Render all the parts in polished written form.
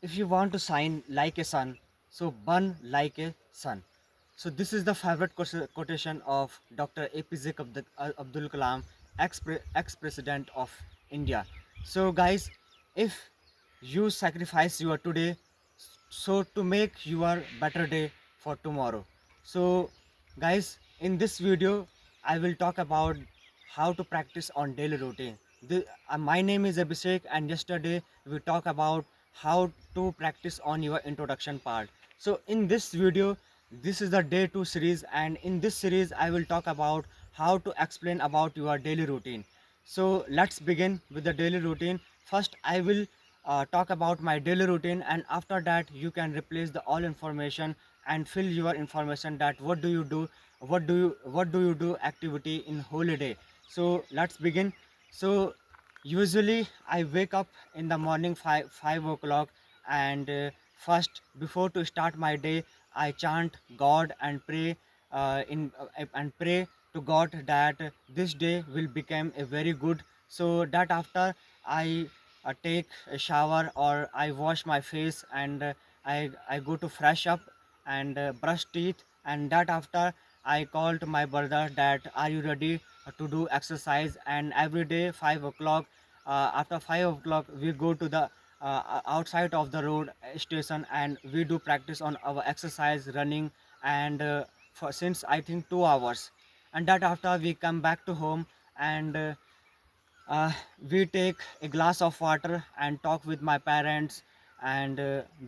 if you want to shine like a sun, so burn like a sun. So this is the favorite quotation of Dr. APJ Abdul Kalam, ex-president of India. So guys, if you sacrifice your today, so to make your better day for tomorrow. So guys, in this video I will talk about how to practice on daily routine. My name is Abhishek, and yesterday we talked about how to practice on your introduction part. So in this video, this is the day 2 series, and in this series I will talk about how to explain about your daily routine. So let's begin with the daily routine. First I will talk about my daily routine, and after that you can replace the all information and fill your information that what do you do activity in holiday. So let's begin. So usually I wake up in the morning 5 o'clock, and first, before to start my day, I chant God and pray to God that this day will become a very good. So that after I take a shower or I wash my face, and I go to fresh up and brush teeth, and that after I called my brother that are you ready to do exercise. And every day 5 o'clock, after 5 o'clock we go to the outside of the road station, and we do practice on our exercise running, and for since I think 2 hours. And that after we come back to home, and we take a glass of water and talk with my parents, and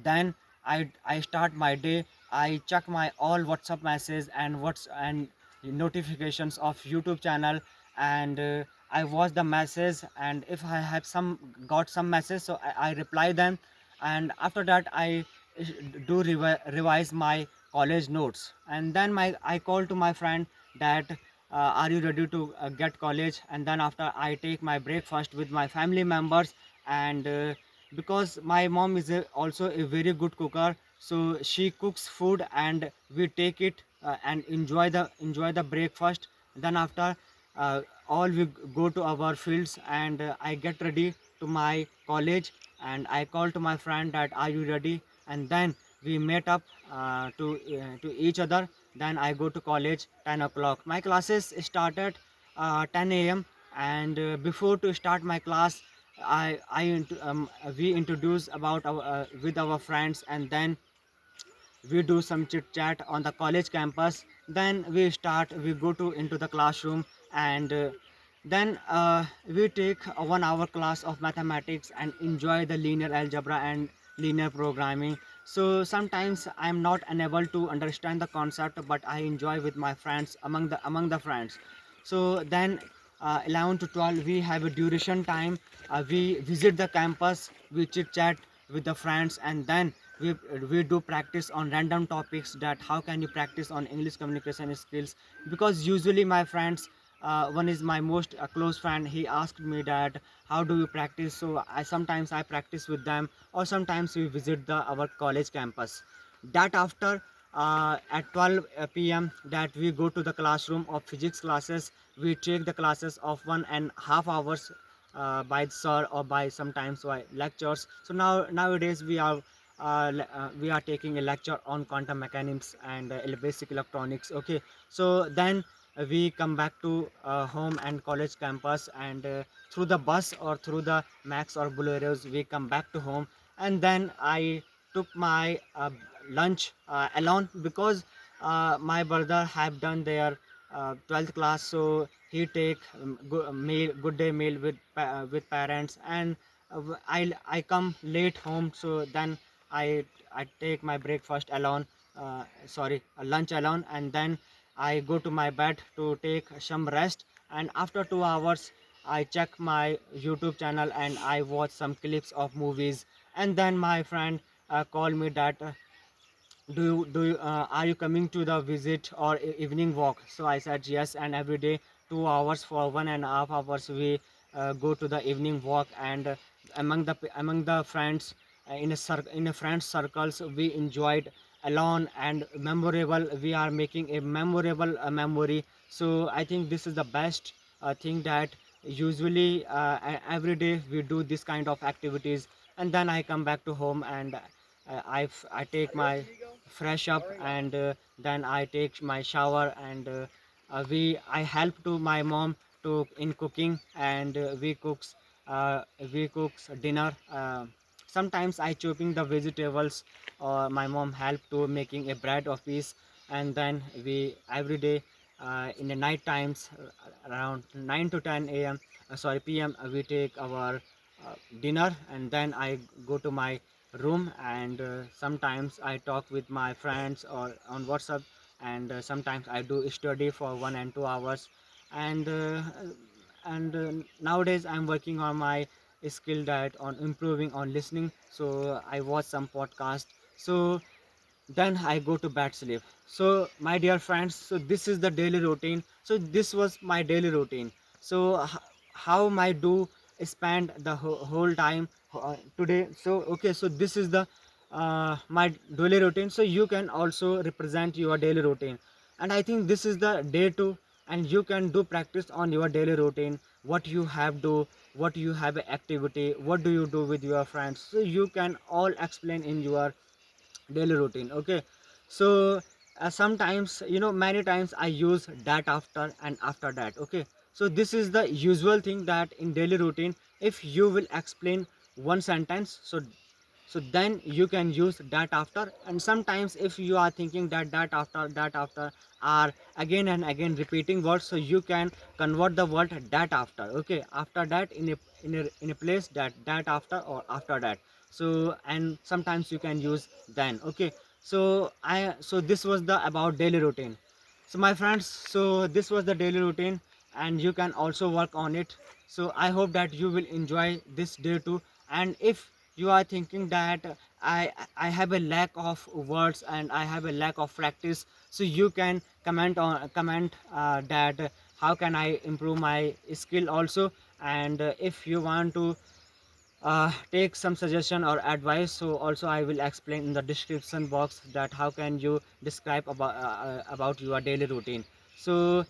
then I start my day. I check my all WhatsApp messages and notifications of YouTube channel, and I watch the message, and if I have some got some message, so I reply them. And after that I do revise my college notes, and then I call to my friend that are you ready to get college. And then after I take my breakfast with my family members, and because my mom is also a very good cooker, so she cooks food and we take it and enjoy the breakfast. Then after all we go to our fields, and I get ready to my college, and I call to my friend that are you ready, and then we met up to each other. Then I go to college 10 o'clock. My classes started 10 a.m. And before to start my class, we introduce about our with our friends, and then we do some chit chat on the college campus. Then we go to into the classroom, and then we take a 1 hour class of mathematics and enjoy the linear algebra and linear programming. So sometimes I'm not unable to understand the concept, but I enjoy with my friends, among the friends. So then 11 to 12 we have a duration time. We visit the campus, we chit chat with the friends, and then we do practice on random topics, that how can you practice on English communication skills. Because usually my friends, one is my most close friend, he asked me that how do you practice. So I practice with them, or sometimes we visit the our college campus. That after at 12 p.m. that we go to the classroom of physics classes. We take the classes of 1.5 hours by the sir, or by sometimes by lectures. So nowadays we are taking a lecture on quantum mechanics and basic electronics. Okay, so then we come back to home and college campus, and through the bus or through the Max or Boleros we come back to home. And then I took my lunch alone, because my brother have done their 12th class, so he take good day meal with parents. And I come late home, so then I take my breakfast alone, sorry, lunch alone, and then I go to my bed to take some rest. And after 2 hours I check my YouTube channel and I watch some clips of movies. And then my friend call me that are you coming to the visit or evening walk. So I said yes, and every day 2 hours for 1.5 hours we go to the evening walk. And among the friends, in a friends circles, we enjoyed alone and memorable. We are making a memorable memory. So I think this is the best thing, that usually every day we do this kind of activities. and then I come back to home, and I take my fresh up, and then I take my shower, and I help to my mom to in cooking, and uh, we cooks dinner. Sometimes I chopping the vegetables, or my mom help to making a bread of piece, and then we every day in the night times around 9 to 10 a.m. Sorry, p.m. We take our dinner, and then I go to my room, and sometimes I talk with my friends or on WhatsApp, and sometimes I do study for 1 and 2 hours, and nowadays I'm working on my skill that on improving on listening, so I watch some podcast, so then I go to bed sleep. So my dear friends, so this is the daily routine. So this was my daily routine. So how I do spend the whole time today. So okay, so this is the my daily routine. So you can also represent your daily routine, and I think this is the day two, and you can do practice on your daily routine, what you have do, what you have a activity, what do you do with your friends, so you can all explain in your daily routine. Okay, so sometimes, many times I use that after and after that. Okay, so this is the usual thing that in daily routine, if you will explain one sentence, so then you can use that after, and sometimes if you are thinking that that after are again and again repeating words, so you can convert the word that after. Okay, after that in a place that after or after that, so and sometimes you can use then. Okay, so this was the about daily routine. So my friends, so this was the daily routine, and you can also work on it. So I hope that you will enjoy this day too. And if you are thinking that I have a lack of words and I have a lack of practice, so you can comment that how can I improve my skill also. And if you want to take some suggestion or advice, so also I will explain in the description box that how can you describe about your daily routine. So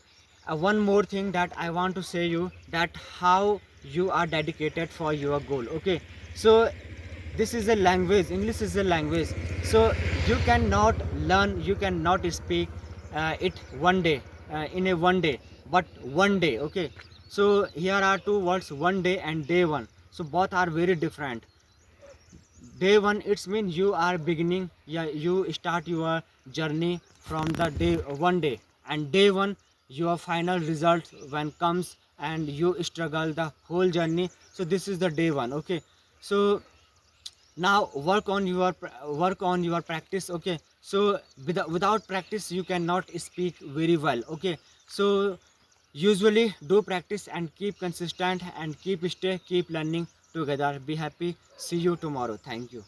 one more thing that I want to say you, that how you are dedicated for your goal. Okay, so this is a language, English is a language, so you cannot learn, you cannot speak it one day, in a one day, but one day. Okay, so here are two words, one day and day one, so both are very different. Day one, it's mean you are beginning, yeah, you start your journey from the day one day, and day one your final result when comes, and you struggle the whole journey, so this is the day one. Okay, so now work on your practice. Okay, so without practice you cannot speak very well. Okay, so usually do practice and keep consistent and keep learning together. Be happy, see you tomorrow. Thank you.